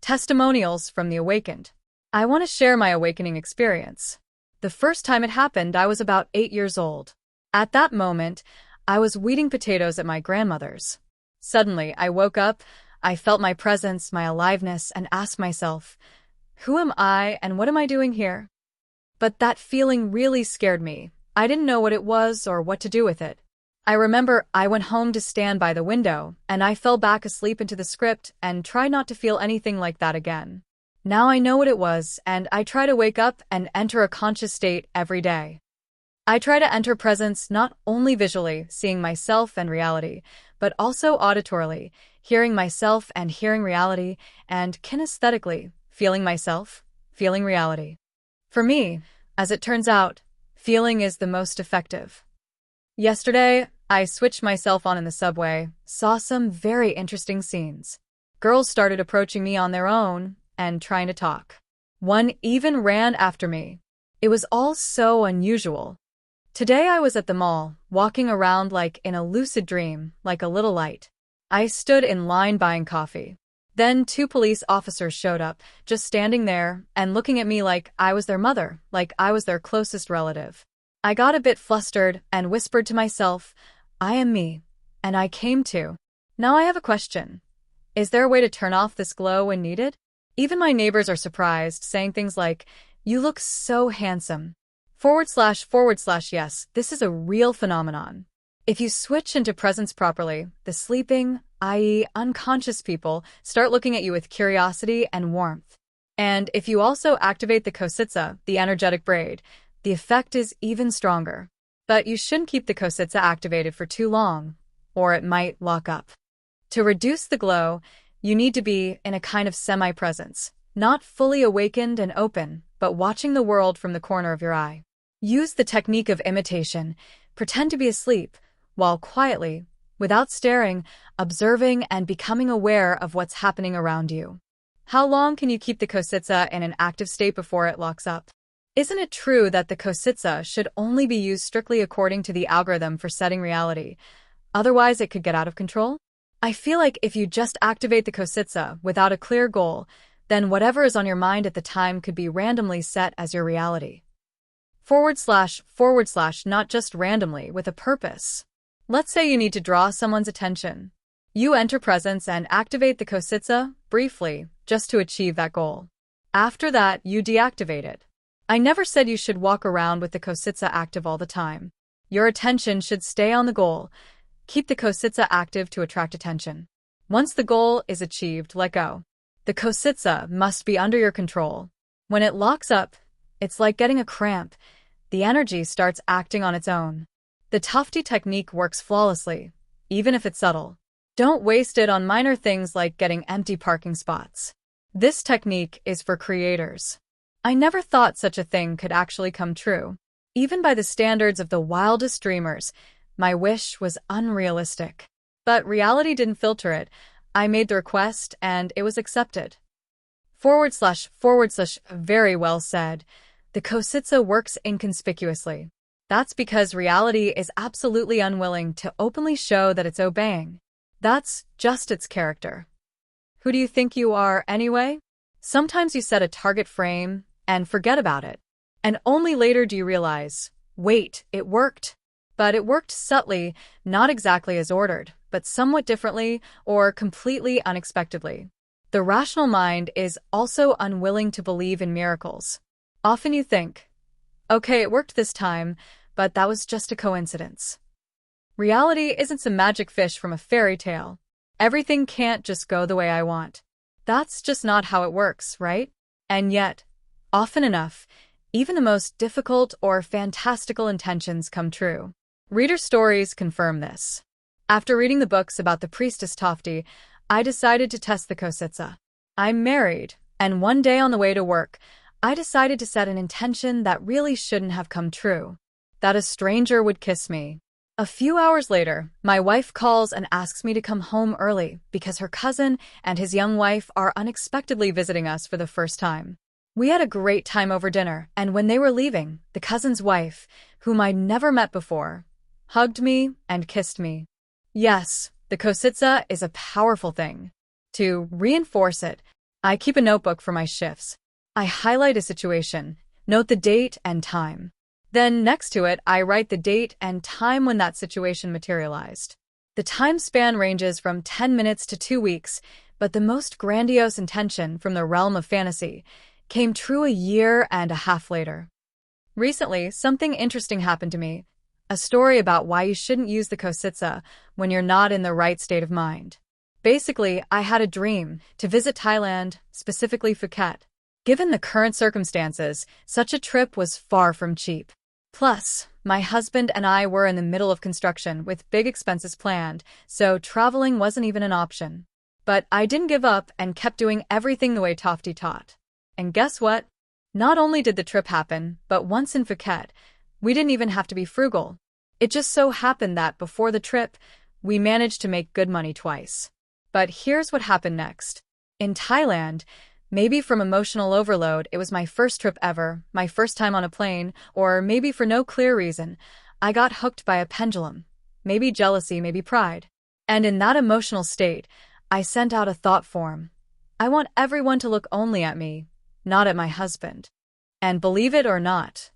Testimonials from the Awakened. I want to share my awakening experience. The first time it happened, I was about 8 years old. At that moment, I was weeding potatoes at my grandmother's. Suddenly, I woke up, I felt my presence, my aliveness, and asked myself, who am I and what am I doing here? But that feeling really scared me. I didn't know what it was or what to do with it. I remember I went home to stand by the window, and I fell back asleep into the script and tried not to feel anything like that again. Now I know what it was, and I try to wake up and enter a conscious state every day. I try to enter presence not only visually, seeing myself and reality, but also auditorily, hearing myself and hearing reality, and kinesthetically, feeling myself, feeling reality. For me, as it turns out, feeling is the most effective. Yesterday, I switched myself on in the subway, saw some very interesting scenes. Girls started approaching me on their own and trying to talk. One even ran after me. It was all so unusual. Today I was at the mall, walking around like in a lucid dream, like a little light. I stood in line buying coffee. Then 2 police officers showed up, just standing there and looking at me like I was their mother, like I was their closest relative. I got a bit flustered and whispered to myself, I am me, and I came to. Now I have a question. Is there a way to turn off this glow when needed? Even my neighbors are surprised, saying things like, you look so handsome. / yes, this is a real phenomenon. If you switch into presence properly, the sleeping, i.e. unconscious people, start looking at you with curiosity and warmth. And if you also activate the kositsa, the energetic braid, the effect is even stronger. But you shouldn't keep the kositsa activated for too long, or it might lock up. To reduce the glow, you need to be in a kind of semi-presence, not fully awakened and open, but watching the world from the corner of your eye. Use the technique of imitation, pretend to be asleep, while quietly, without staring, observing and becoming aware of what's happening around you. How long can you keep the kositsa in an active state before it locks up? Isn't it true that the kositsa should only be used strictly according to the algorithm for setting reality? Otherwise, it could get out of control? I feel like if you just activate the kositsa without a clear goal, then whatever is on your mind at the time could be randomly set as your reality. / not just randomly, with a purpose. Let's say you need to draw someone's attention. You enter presence and activate the kositsa, briefly, just to achieve that goal. After that, you deactivate it. I never said you should walk around with the kositsa active all the time. Your attention should stay on the goal. Keep the kositsa active to attract attention. Once the goal is achieved, let go. The kositsa must be under your control. When it locks up, it's like getting a cramp. The energy starts acting on its own. The Tufti technique works flawlessly, even if it's subtle. Don't waste it on minor things like getting empty parking spots. This technique is for creators. I never thought such a thing could actually come true. Even by the standards of the wildest dreamers, my wish was unrealistic. But reality didn't filter it. I made the request and it was accepted. / very well said. The kositsa works inconspicuously. That's because reality is absolutely unwilling to openly show that it's obeying. That's just its character. Who do you think you are, anyway? Sometimes you set a target frame and forget about it. And only later do you realize, wait, it worked. But it worked subtly, not exactly as ordered, but somewhat differently or completely unexpectedly. The rational mind is also unwilling to believe in miracles. Often you think, okay, it worked this time, but that was just a coincidence. Reality isn't some magic fish from a fairy tale. Everything can't just go the way I want. That's just not how it works, right? And yet, often enough, even the most difficult or fantastical intentions come true. Reader stories confirm this. After reading the books about the priestess Tofty, I decided to test the kositsa. I'm married, and one day on the way to work, I decided to set an intention that really shouldn't have come true. That a stranger would kiss me. A few hours later, my wife calls and asks me to come home early because her cousin and his young wife are unexpectedly visiting us for the first time. We had a great time over dinner, and when they were leaving, the cousin's wife, whom I'd never met before, hugged me and kissed me. Yes, the kositsa is a powerful thing. To reinforce it, I keep a notebook for my shifts. I highlight a situation, note the date and time. Then next to it, I write the date and time when that situation materialized. The time span ranges from 10 minutes to 2 weeks, but the most grandiose intention from the realm of fantasy came true a year and a half later. Recently, something interesting happened to me. A story about why you shouldn't use the kositsa when you're not in the right state of mind. Basically, I had a dream to visit Thailand, specifically Phuket. Given the current circumstances, such a trip was far from cheap. Plus, my husband and I were in the middle of construction with big expenses planned, so traveling wasn't even an option. But I didn't give up and kept doing everything the way Tofty taught. And guess what? Not only did the trip happen, but once in Phuket, we didn't even have to be frugal. It just so happened that before the trip, we managed to make good money twice. But here's what happened next. In Thailand, maybe from emotional overload, it was my first trip ever, my first time on a plane, or maybe for no clear reason, I got hooked by a pendulum. Maybe jealousy, maybe pride. And in that emotional state, I sent out a thought form. I want everyone to look only at me, not at my husband. And believe it or not,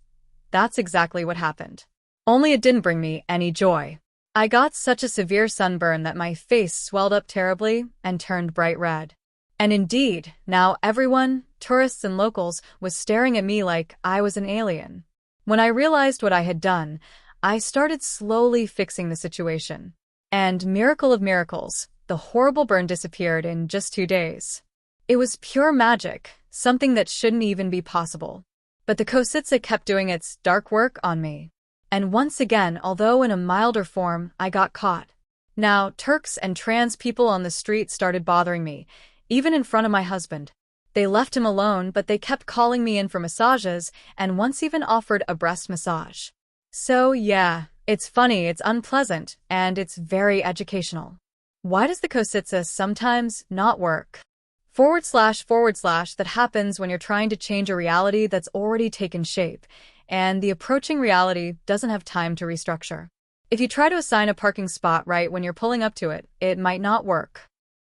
that's exactly what happened. Only it didn't bring me any joy. I got such a severe sunburn that my face swelled up terribly and turned bright red. And indeed, now everyone, tourists and locals, was staring at me like I was an alien. When I realized what I had done, I started slowly fixing the situation. And miracle of miracles, the horrible burn disappeared in just 2 days. It was pure magic, something that shouldn't even be possible. But the kositsa kept doing its dark work on me. And once again, although in a milder form, I got caught. Now, Turks and trans people on the street started bothering me, even in front of my husband. They left him alone, but they kept calling me in for massages and once even offered a breast massage. So yeah, it's funny, it's unpleasant, and it's very educational. Why does the kositsa sometimes not work? / that happens when you're trying to change a reality that's already taken shape, and the approaching reality doesn't have time to restructure. If you try to assign a parking spot right when you're pulling up to it, it might not work.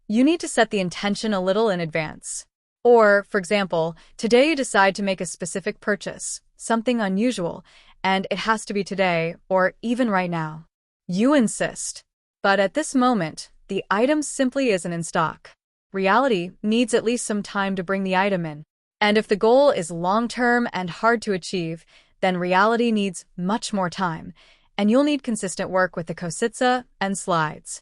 You need to set the intention a little in advance. Or, for example, today you decide to make a specific purchase, something unusual, and it has to be today or even right now. You insist. But at this moment, the item simply isn't in stock. Reality needs at least some time to bring the item in. And if the goal is long-term and hard to achieve, then reality needs much more time, and you'll need consistent work with the kositsa and slides.